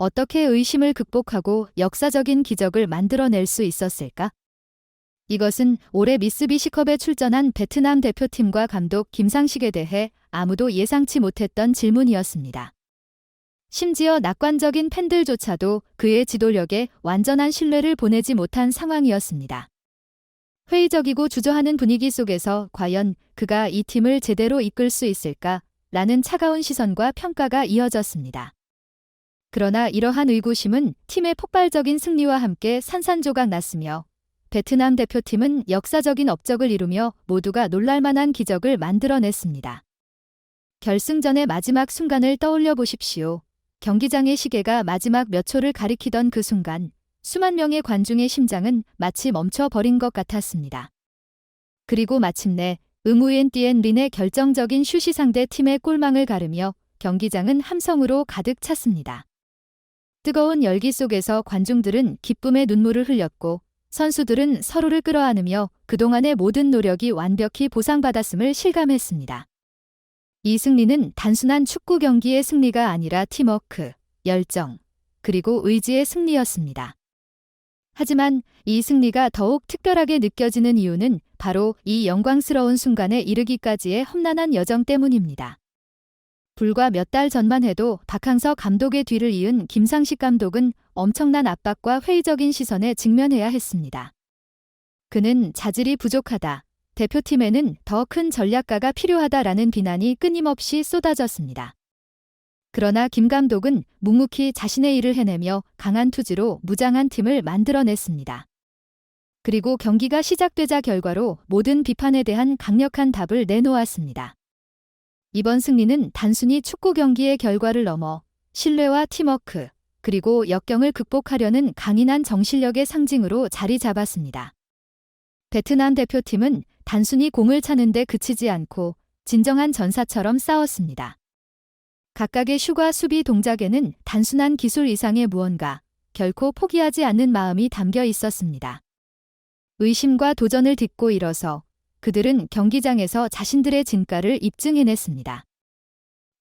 어떻게 의심을 극복하고 역사적인 기적을 만들어낼 수 있었을까? 이것은 올해 미쓰비시컵에 출전한 베트남 대표팀과 감독 김상식에 대해 아무도 예상치 못했던 질문이었습니다. 심지어 낙관적인 팬들조차도 그의 지도력에 완전한 신뢰를 보내지 못한 상황이었습니다. 회의적이고 주저하는 분위기 속에서 과연 그가 이 팀을 제대로 이끌 수 있을까? 라는 차가운 시선과 평가가 이어졌습니다. 그러나 이러한 의구심은 팀의 폭발적인 승리와 함께 산산조각 났으며 베트남 대표팀은 역사적인 업적을 이루며 모두가 놀랄만한 기적을 만들어냈습니다. 결승전의 마지막 순간을 떠올려 보십시오. 경기장의 시계가 마지막 몇 초를 가리키던 그 순간, 수만 명의 관중의 심장은 마치 멈춰버린 것 같았습니다. 그리고 마침내 응우엔 띠엔 린의 결정적인 슛이 상대 팀의 골망을 가르며 경기장은 함성으로 가득 찼습니다. 뜨거운 열기 속에서 관중들은 기쁨의 눈물을 흘렸고 선수들은 서로를 끌어안으며 그동안의 모든 노력이 완벽히 보상받았음을 실감했습니다. 이 승리는 단순한 축구 경기의 승리가 아니라 팀워크, 열정, 그리고 의지의 승리였습니다. 하지만 이 승리가 더욱 특별하게 느껴지는 이유는 바로 이 영광스러운 순간에 이르기까지의 험난한 여정 때문입니다. 불과 몇 달 전만 해도 박항서 감독의 뒤를 이은 김상식 감독은 엄청난 압박과 회의적인 시선에 직면해야 했습니다. 그는 자질이 부족하다, 대표팀에는 더 큰 전략가가 필요하다라는 비난이 끊임없이 쏟아졌습니다. 그러나 김 감독은 묵묵히 자신의 일을 해내며 강한 투지로 무장한 팀을 만들어냈습니다. 그리고 경기가 시작되자 결과로 모든 비판에 대한 강력한 답을 내놓았습니다. 이번 승리는 단순히 축구 경기의 결과를 넘어 신뢰와 팀워크, 그리고 역경을 극복하려는 강인한 정신력의 상징으로 자리 잡았습니다. 베트남 대표팀은 단순히 공을 차는 데 그치지 않고 진정한 전사처럼 싸웠습니다. 각각의 슛과 수비 동작에는 단순한 기술 이상의 무언가, 결코 포기하지 않는 마음이 담겨 있었습니다. 의심과 도전을 딛고 일어서 그들은 경기장에서 자신들의 진가를 입증해냈습니다.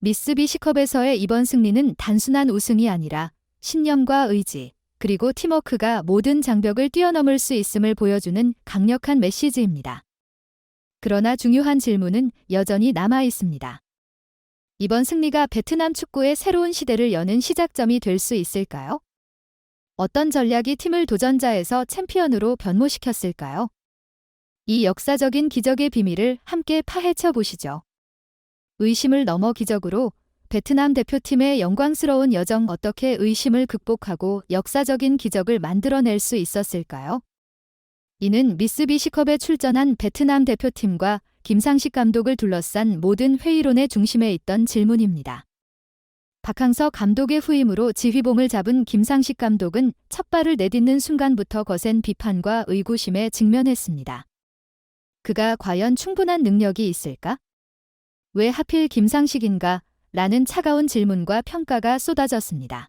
미쓰비시컵에서의 이번 승리는 단순한 우승이 아니라 신념과 의지, 그리고 팀워크가 모든 장벽을 뛰어넘을 수 있음을 보여주는 강력한 메시지입니다. 그러나 중요한 질문은 여전히 남아 있습니다. 이번 승리가 베트남 축구의 새로운 시대를 여는 시작점이 될 수 있을까요? 어떤 전략이 팀을 도전자에서 챔피언으로 변모시켰을까요? 이 역사적인 기적의 비밀을 함께 파헤쳐 보시죠. 의심을 넘어 기적으로 베트남 대표팀의 영광스러운 여정, 어떻게 의심을 극복하고 역사적인 기적을 만들어낼 수 있었을까요? 이는 미쓰비시컵에 출전한 베트남 대표팀과 김상식 감독을 둘러싼 모든 회의론의 중심에 있던 질문입니다. 박항서 감독의 후임으로 지휘봉을 잡은 김상식 감독은 첫 발을 내딛는 순간부터 거센 비판과 의구심에 직면했습니다. 그가 과연 충분한 능력이 있을까? 왜 하필 김상식인가? 라는 차가운 질문과 평가가 쏟아졌습니다.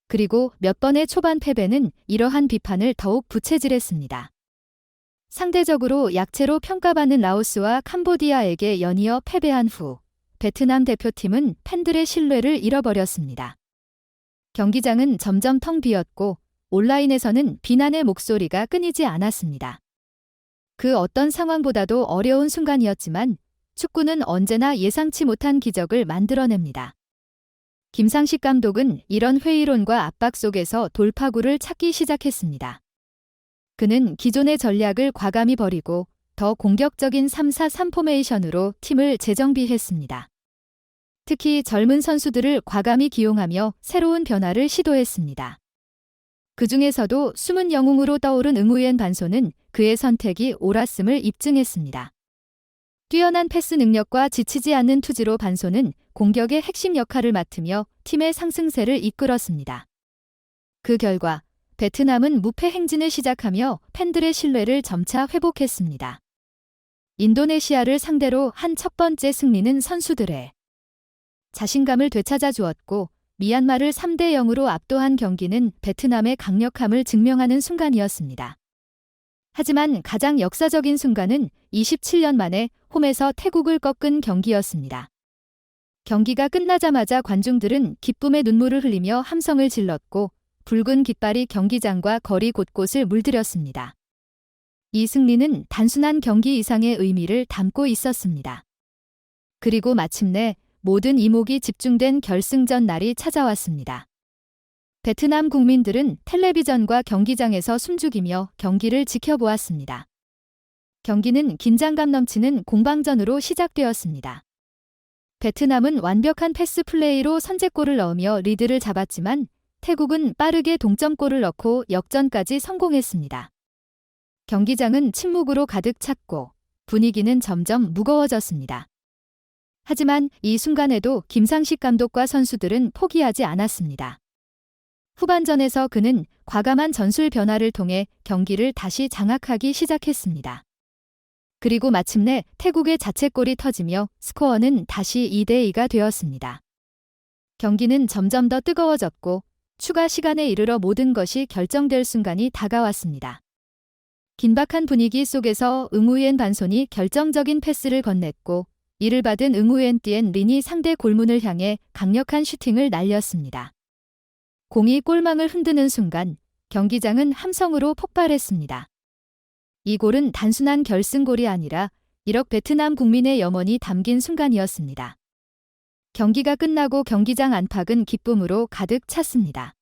그리고 몇 번의 초반 패배는 이러한 비판을 더욱 부채질했습니다. 상대적으로 약체로 평가받는 라오스와 캄보디아에게 연이어 패배한 후 베트남 대표팀은 팬들의 신뢰를 잃어버렸습니다. 경기장은 점점 텅 비었고 온라인에서는 비난의 목소리가 끊이지 않았습니다. 그 어떤 상황보다도 어려운 순간이었지만 축구는 언제나 예상치 못한 기적을 만들어냅니다. 김상식 감독은 이런 회의론과 압박 속에서 돌파구를 찾기 시작했습니다. 그는 기존의 전략을 과감히 버리고 더 공격적인 3-4-3 포메이션으로 팀을 재정비했습니다. 특히 젊은 선수들을 과감히 기용하며 새로운 변화를 시도했습니다. 그 중에서도 숨은 영웅으로 떠오른 응우옌 반소는 그의 선택이 옳았음을 입증했습니다. 뛰어난 패스 능력과 지치지 않는 투지로 반소는 공격의 핵심 역할을 맡으며 팀의 상승세를 이끌었습니다. 그 결과 베트남은 무패 행진을 시작하며 팬들의 신뢰를 점차 회복했습니다. 인도네시아를 상대로 한 첫 번째 승리는 선수들의 자신감을 되찾아 주었고 미얀마를 3-0으로 압도한 경기는 베트남의 강력함을 증명하는 순간이었습니다. 하지만 가장 역사적인 순간은 27년 만에 홈에서 태국을 꺾은 경기였습니다. 경기가 끝나자마자 관중들은 기쁨의 눈물을 흘리며 함성을 질렀고 붉은 깃발이 경기장과 거리 곳곳을 물들였습니다. 이 승리는 단순한 경기 이상의 의미를 담고 있었습니다. 그리고 마침내 모든 이목이 집중된 결승전 날이 찾아왔습니다. 베트남 국민들은 텔레비전과 경기장에서 숨죽이며 경기를 지켜보았습니다. 경기는 긴장감 넘치는 공방전으로 시작되었습니다. 베트남은 완벽한 패스 플레이로 선제골을 넣으며 리드를 잡았지만 태국은 빠르게 동점골을 넣고 역전까지 성공했습니다. 경기장은 침묵으로 가득 찼고 분위기는 점점 무거워졌습니다. 하지만 이 순간에도 김상식 감독과 선수들은 포기하지 않았습니다. 후반전에서 그는 과감한 전술 변화를 통해 경기를 다시 장악하기 시작했습니다. 그리고 마침내 태국의 자책골이 터지며 스코어는 다시 2대2가 되었습니다. 경기는 점점 더 뜨거워졌고 추가 시간에 이르러 모든 것이 결정될 순간이 다가왔습니다. 긴박한 분위기 속에서 응우옌 반손이 결정적인 패스를 건넸고 이를 받은 응우옌 띠엔 린이 상대 골문을 향해 강력한 슈팅을 날렸습니다. 공이 골망을 흔드는 순간 경기장은 함성으로 폭발했습니다. 이 골은 단순한 결승골이 아니라 1억 베트남 국민의 염원이 담긴 순간이었습니다. 경기가 끝나고 경기장 안팎은 기쁨으로 가득 찼습니다.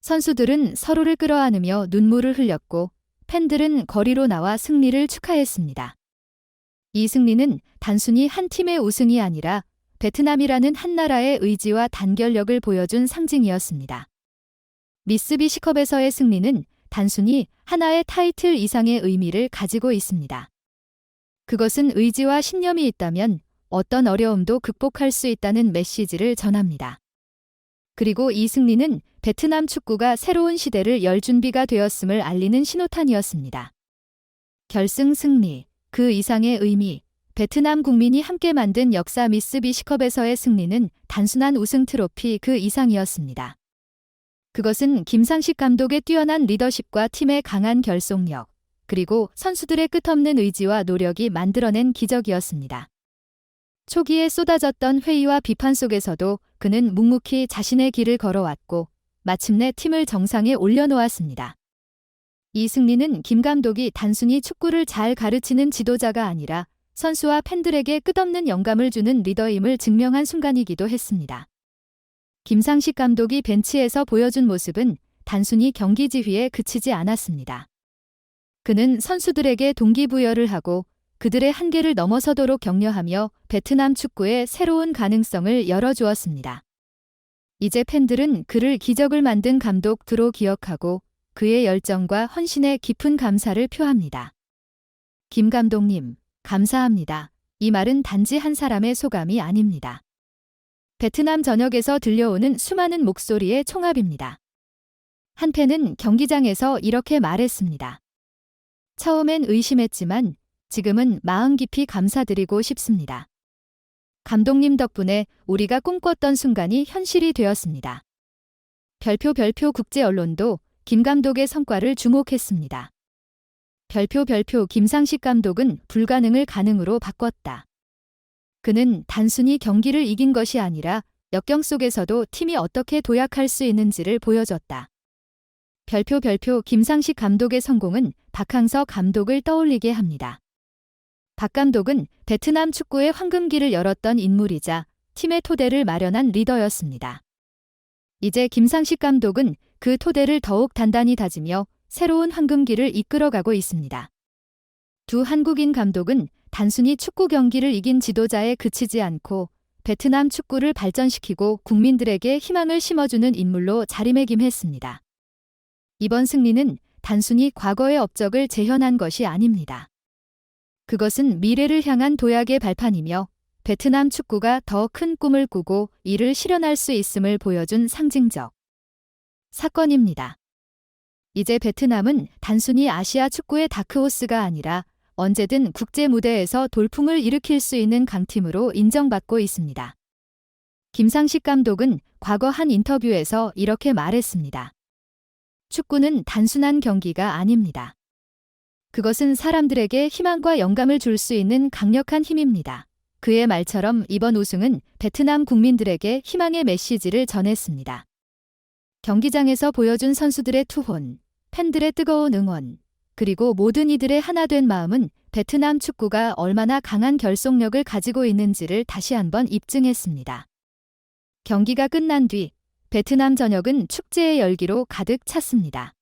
선수들은 서로를 끌어안으며 눈물을 흘렸고 팬들은 거리로 나와 승리를 축하했습니다. 이 승리는 단순히 한 팀의 우승이 아니라 베트남이라는 한 나라의 의지와 단결력을 보여준 상징이었습니다. 미쓰비시컵에서의 승리는 단순히 하나의 타이틀 이상의 의미를 가지고 있습니다. 그것은 의지와 신념이 있다면 어떤 어려움도 극복할 수 있다는 메시지를 전합니다. 그리고 이 승리는 베트남 축구가 새로운 시대를 열 준비가 되었음을 알리는 신호탄이었습니다. 결승 승리, 그 이상의 의미, 베트남 국민이 함께 만든 역사 미쓰비시컵에서의 승리는 단순한 우승 트로피 그 이상이었습니다. 그것은 김상식 감독의 뛰어난 리더십과 팀의 강한 결속력, 그리고 선수들의 끝없는 의지와 노력이 만들어낸 기적이었습니다. 초기에 쏟아졌던 회의와 비판 속에서도 그는 묵묵히 자신의 길을 걸어왔고 마침내 팀을 정상에 올려놓았습니다. 이 승리는 김 감독이 단순히 축구를 잘 가르치는 지도자가 아니라 선수와 팬들에게 끝없는 영감을 주는 리더임을 증명한 순간이기도 했습니다. 김상식 감독이 벤치에서 보여준 모습은 단순히 경기 지휘에 그치지 않았습니다. 그는 선수들에게 동기부여를 하고 그들의 한계를 넘어서도록 격려하며 베트남 축구의 새로운 가능성을 열어주었습니다. 이제 팬들은 그를 기적을 만든 감독으로 기억하고 그의 열정과 헌신에 깊은 감사를 표합니다. 김 감독님, 감사합니다. 이 말은 단지 한 사람의 소감이 아닙니다. 베트남 전역에서 들려오는 수많은 목소리의 총합입니다. 한 팬은 경기장에서 이렇게 말했습니다. 처음엔 의심했지만 지금은 마음 깊이 감사드리고 싶습니다. 감독님 덕분에 우리가 꿈꿨던 순간이 현실이 되었습니다. 별표 국제 언론도 김 감독의 성과를 주목했습니다. 별표 김상식 감독은 불가능을 가능으로 바꿨다. 그는 단순히 경기를 이긴 것이 아니라 역경 속에서도 팀이 어떻게 도약할 수 있는지를 보여줬다. 별표 김상식 감독의 성공은 박항서 감독을 떠올리게 합니다. 박 감독은 베트남 축구의 황금기를 열었던 인물이자 팀의 토대를 마련한 리더였습니다. 이제 김상식 감독은 그 토대를 더욱 단단히 다지며 새로운 황금기를 이끌어가고 있습니다. 두 한국인 감독은 단순히 축구 경기를 이긴 지도자에 그치지 않고 베트남 축구를 발전시키고 국민들에게 희망을 심어주는 인물로 자리매김했습니다. 이번 승리는 단순히 과거의 업적을 재현한 것이 아닙니다. 그것은 미래를 향한 도약의 발판이며 베트남 축구가 더 큰 꿈을 꾸고 이를 실현할 수 있음을 보여준 상징적 사건입니다. 이제 베트남은 단순히 아시아 축구의 다크호스가 아니라 언제든 국제 무대에서 돌풍을 일으킬 수 있는 강팀으로 인정받고 있습니다. 김상식 감독은 과거 한 인터뷰에서 이렇게 말했습니다. 축구는 단순한 경기가 아닙니다. 그것은 사람들에게 희망과 영감을 줄 수 있는 강력한 힘입니다. 그의 말처럼 이번 우승은 베트남 국민들에게 희망의 메시지를 전했습니다. 경기장에서 보여준 선수들의 투혼, 팬들의 뜨거운 응원, 그리고 모든 이들의 하나 된 마음은 베트남 축구가 얼마나 강한 결속력을 가지고 있는지를 다시 한번 입증했습니다. 경기가 끝난 뒤 베트남 전역은 축제의 열기로 가득 찼습니다.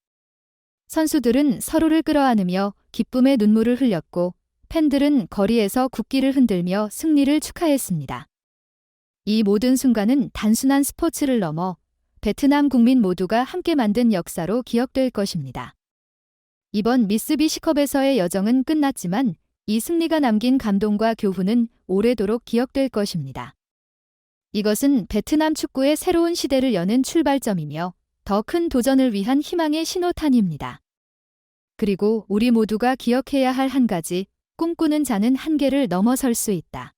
선수들은 서로를 끌어안으며 기쁨의 눈물을 흘렸고 팬들은 거리에서 국기를 흔들며 승리를 축하했습니다. 이 모든 순간은 단순한 스포츠를 넘어 베트남 국민 모두가 함께 만든 역사로 기억될 것입니다. 이번 미쓰비시컵에서의 여정은 끝났지만 이 승리가 남긴 감동과 교훈은 오래도록 기억될 것입니다. 이것은 베트남 축구의 새로운 시대를 여는 출발점이며 더 큰 도전을 위한 희망의 신호탄입니다. 그리고 우리 모두가 기억해야 할 한 가지, 꿈꾸는 자는 한계를 넘어설 수 있다.